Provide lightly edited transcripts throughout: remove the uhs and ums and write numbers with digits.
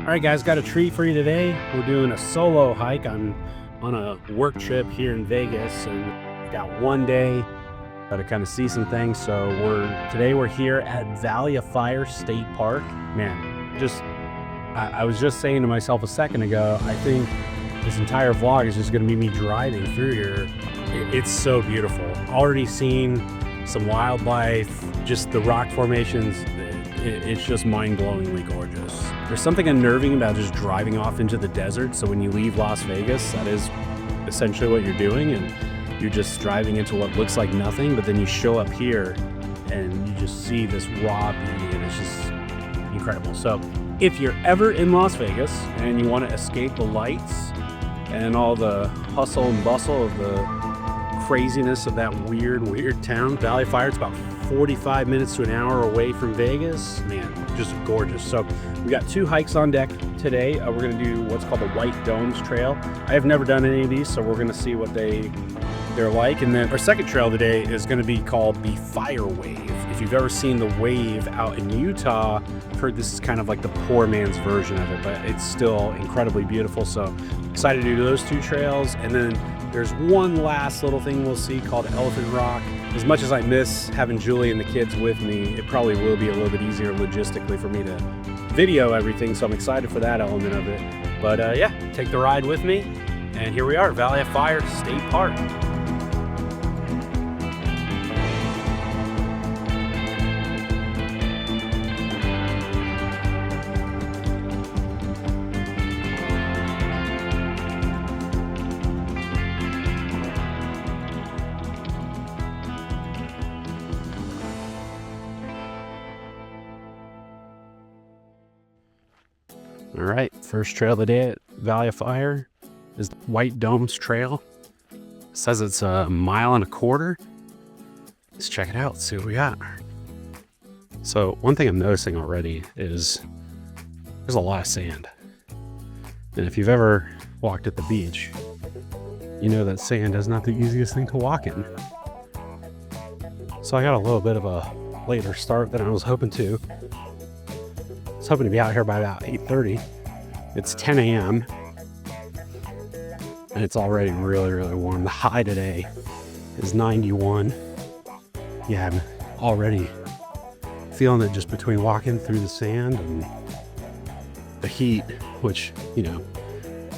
All right, guys, got a treat for you today. We're doing a solo hike on a work trip here in Vegas, and we've got one day to kind of see some things. So today we're here at Valley of Fire State Park. Man, I was just saying to myself a second ago, I think this entire vlog is just going to be me driving through here. It's so beautiful. Already seen some wildlife, just the rock formations. It's just mind-blowingly gorgeous. There's something unnerving about just driving off into the desert. So when you leave Las Vegas, that is essentially what you're doing, and you're just driving into what looks like nothing, but then you show up here and you just see this raw beauty, and it's just incredible. So if you're ever in Las Vegas and you want to escape the lights and all the hustle and bustle of the craziness of that weird town, Valley of Fire, it's about 45 minutes to an hour away from Vegas. Man, just gorgeous. So we got two hikes on deck today. We're going to do what's called the White Domes Trail. I have never done any of these, so we're going to see what they're like. And then our second trail today is going to be called the Fire Wave. If you've ever seen the wave out in Utah, I've heard this is kind of like the poor man's version of it, but it's still incredibly beautiful. So excited to do those two trails. And then there's one last little thing we'll see called Elephant Rock. As much as I miss having Julie and the kids with me, it probably will be a little bit easier logistically for me to video everything, so I'm excited for that element of it. But yeah, take the ride with me, and here we are, Valley of Fire State Park. All right, first trail of the day at Valley of Fire is the White Domes Trail. It says it's 1.25 miles. Let's check it out, see what we got. So one thing I'm noticing already is there's a lot of sand. And if you've ever walked at the beach, you know that sand is not the easiest thing to walk in. So I got a little bit of a later start than I was hoping to. I was hoping to be out here by about 8:30. It's 10 a.m. and it's already really warm. The high today is 91. Yeah, I'm already feeling it just between walking through the sand and the heat, which, you know,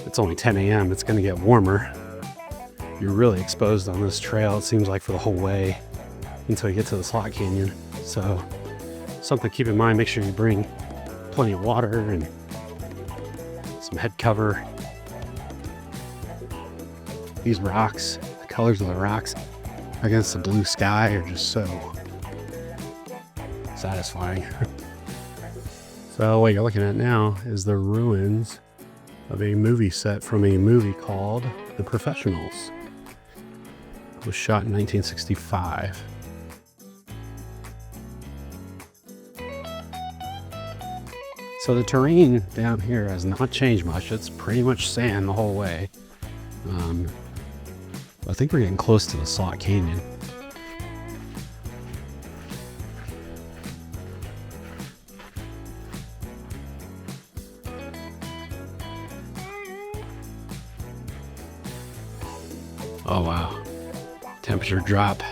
it's only 10 a.m. It's going to get warmer. You're really exposed on this trail, it seems like, for the whole way until you get to the Slot Canyon. So something to keep in mind, make sure you bring plenty of water and some head cover. These rocks, the colors of the rocks against the blue sky are just so satisfying. So what you're looking at now is the ruins of a movie set from a movie called The Professionals. It was shot in 1965. So the terrain down here has not changed much. It's pretty much sand the whole way. I think we're getting close to the Slot Canyon. Oh wow. Temperature drop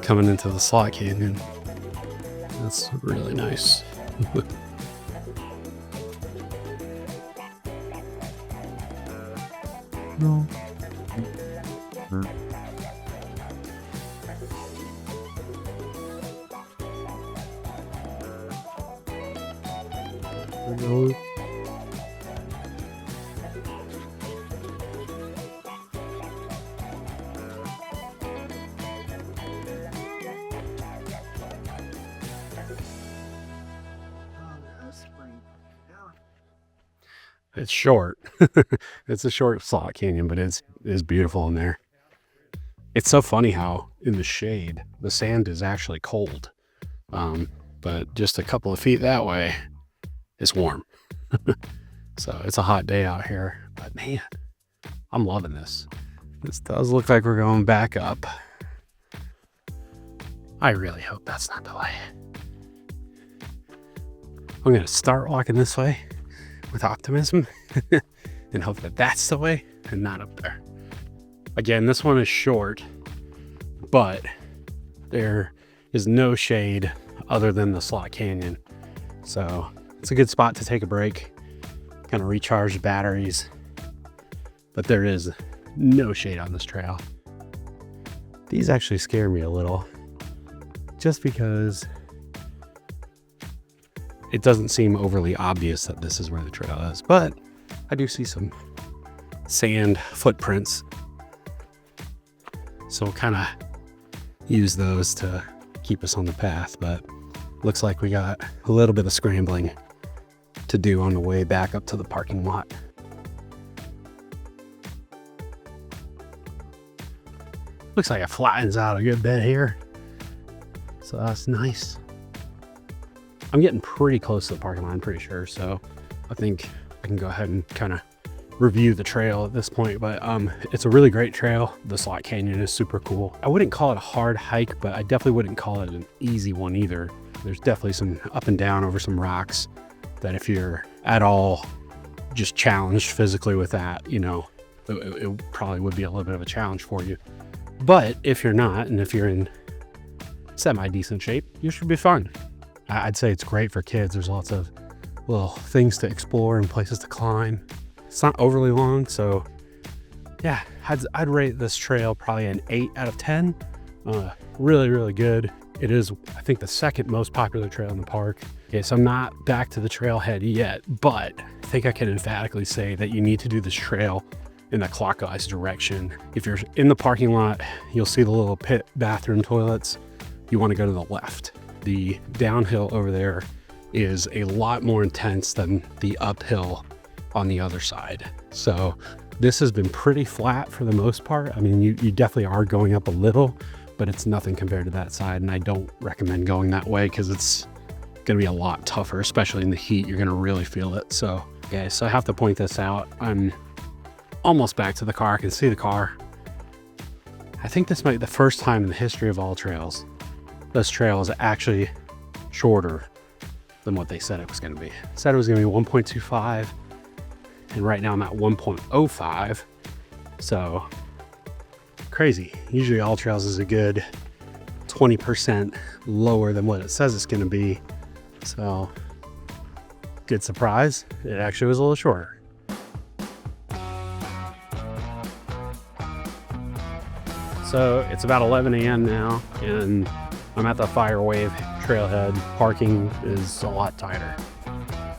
coming into the Slot Canyon. That's really nice. No. No. It's short. It's a short Slot Canyon, but it is beautiful in there. It's so funny how in the shade, the sand is actually cold. But just a couple of feet that way, it's warm. So it's a hot day out here, but man, I'm loving this. This does look like we're going back up. I really hope that's not the way. I'm going to start walking this way. with optimism and hope that that's the way and not up there. Again, this one is short, but there is no shade other than the Slot Canyon. So it's a good spot to take a break, kind of recharge the batteries, but there is no shade on this trail. These actually scare me a little, just because it doesn't seem overly obvious that this is where the trail is, but I do see some sand footprints. So we'll kind of use those to keep us on the path, but looks like we got a little bit of scrambling to do on the way back up to the parking lot. Looks like it flattens out a good bit here, so that's nice. I'm getting pretty close to the parking lot, I'm pretty sure, so I think I can go ahead and kind of review the trail at this point. But it's a really great trail. The Slot Canyon is super cool. I wouldn't call it a hard hike, but I definitely wouldn't call it an easy one either. There's definitely some up and down over some rocks that if you're at all just challenged physically with that, you know, it probably would be a little bit of a challenge for you. But if you're not, and if you're in semi-decent shape, you should be fine. I'd say it's great for kids. There's lots of little things to explore and places to climb. It's not overly long, so yeah, I'd rate this trail probably an 8 out of 10. Really, really good. It is, I think, the second most popular trail in the park. Okay, so I'm not back to the trailhead yet, but I think I can emphatically say that you need to do this trail in the clockwise direction. If you're in the parking lot, you'll see the little pit bathroom toilets. You want to go to the left. The downhill over there is a lot more intense than the uphill on the other side. So this has been pretty flat for the most part. I mean, you definitely are going up a little, but it's nothing compared to that side. And I don't recommend going that way because it's going to be a lot tougher, especially in the heat. You're going to really feel it. So, okay, so I have to point this out. I'm almost back to the car. I can see the car. I think this might be the first time in the history of all trails this trail is actually shorter than what they said it was going to be. It said it was going to be 1.25, and right now I'm at 1.05. So crazy. Usually all trails is a good 20% lower than what it says it's going to be. So good surprise. It actually was a little shorter. So it's about 11 a.m. now, and I'm at the Firewave trailhead. Parking is a lot tighter.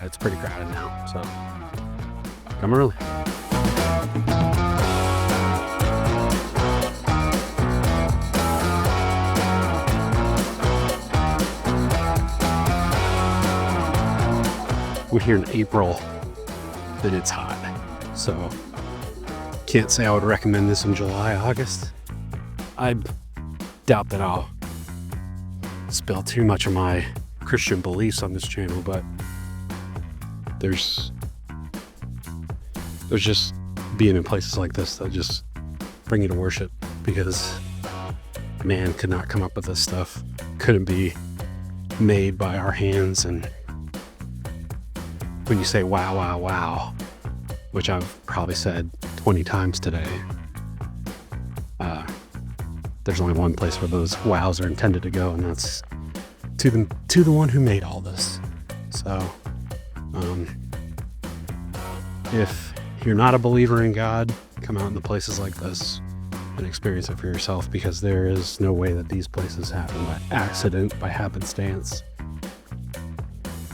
It's pretty crowded now, so come early. We're here in April, and it's hot, so can't say I would recommend this in July, August. I doubt that I'll spill too much of my Christian beliefs on this channel, but there's just being in places like this that just bring you to worship, because man could not come up with this stuff. Couldn't be made by our hands. And when you say wow, wow, wow, which I've probably said 20 times today, there's only one place where those wows are intended to go, and that's to the one who made all this. So if you're not a believer in God, come out into places like this and experience it for yourself, because there is no way that these places happen by accident, by happenstance.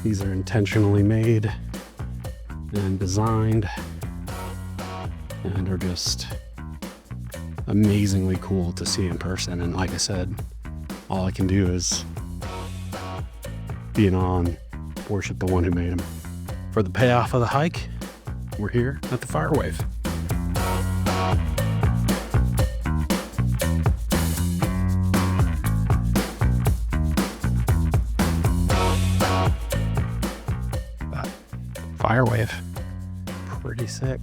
These are intentionally made and designed and are just amazingly cool to see in person. And like I said, all I can do is be in awe and worship the one who made them. For the payoff of the hike, we're here at the Firewave. Firewave, pretty sick.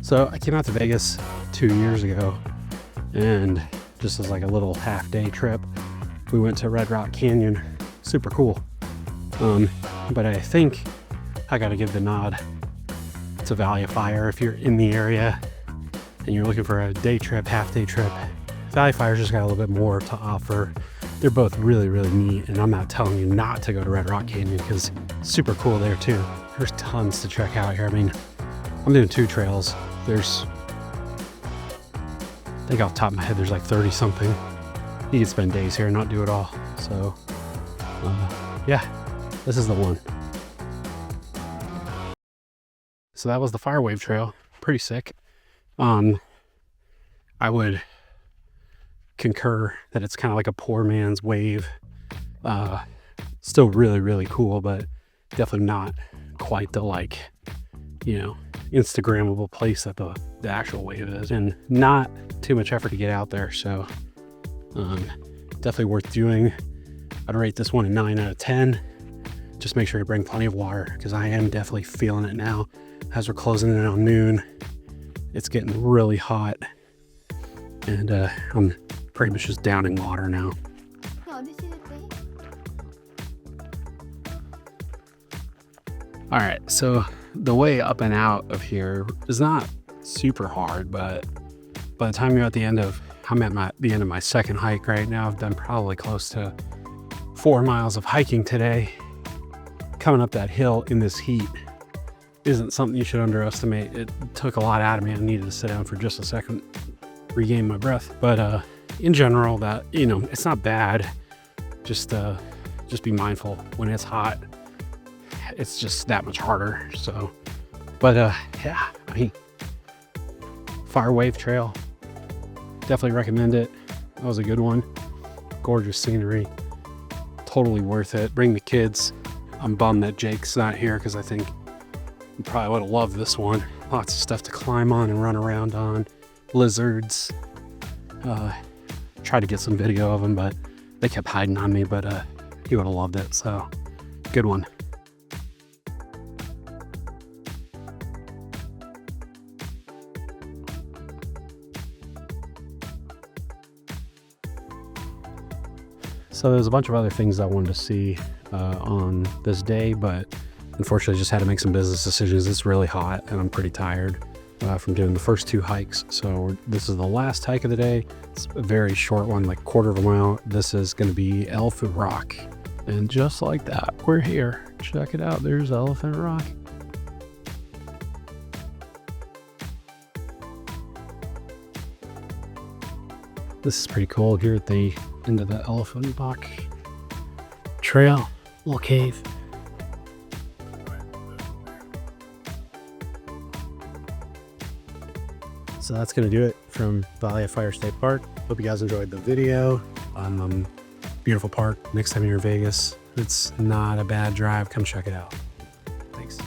So I came out to Vegas 2 years ago, and just as like a little half-day trip, we went to Red Rock Canyon. Super cool. But I think I gotta give the nod to Valley of Fire. If you're in the area and you're looking for a day trip, half day trip, Valley of Fire's just got a little bit more to offer. They're both really, really neat, and I'm not telling you not to go to Red Rock Canyon because it's super cool there too. There's tons to check out here. I mean, I'm doing 2 trails. There's, I think off the top of my head, there's like 30 something. You can spend days here and not do it all. So, yeah, this is the one. So that was the Firewave Trail. Pretty sick. I would concur that it's kind of like a poor man's wave. Still really, really cool, but definitely not quite the, like, you know, Instagrammable place that the actual wave is, and not too much effort to get out there. So definitely worth doing. I'd rate this one a 9 out of 10. Just make sure you bring plenty of water, because I am definitely feeling it now as we're closing in on noon. It's getting really hot, and I'm pretty much just downing water now. All right, so the way up and out of here is not super hard, but by the time you're at the end of, I'm at the end of my second hike right now. I've done probably close to 4 miles of hiking today. Coming up that hill in this heat isn't something you should underestimate. It took a lot out of me. I needed to sit down for just a second, regain my breath. But in general, that, you know, it's not bad. Just be mindful when it's hot. It's just that much harder. So, but yeah, I mean, Firewave Trail, definitely recommend it. That was a good one. Gorgeous scenery, totally worth it. Bring the kids. I'm bummed that Jake's not here, because I think he probably would have loved this one. Lots of stuff to climb on and run around on. Lizards. Tried to get some video of them, but they kept hiding on me, but he would have loved it. So good one. So there's a bunch of other things I wanted to see on this day, but unfortunately just had to make some business decisions. It's really hot and I'm pretty tired from doing the first 2 hikes. So this is the last hike of the day. It's a very short one, like 1/4 of a mile. This is going to be Elephant Rock. And just like that, we're here. Check it out. There's Elephant Rock. This is pretty cool here at the end of the Elephant Rock Trail. Little cave. So that's going to do it from Valley of Fire State Park. Hope you guys enjoyed the video. Beautiful park. Next time you're in Vegas, it's not a bad drive. Come check it out. Thanks.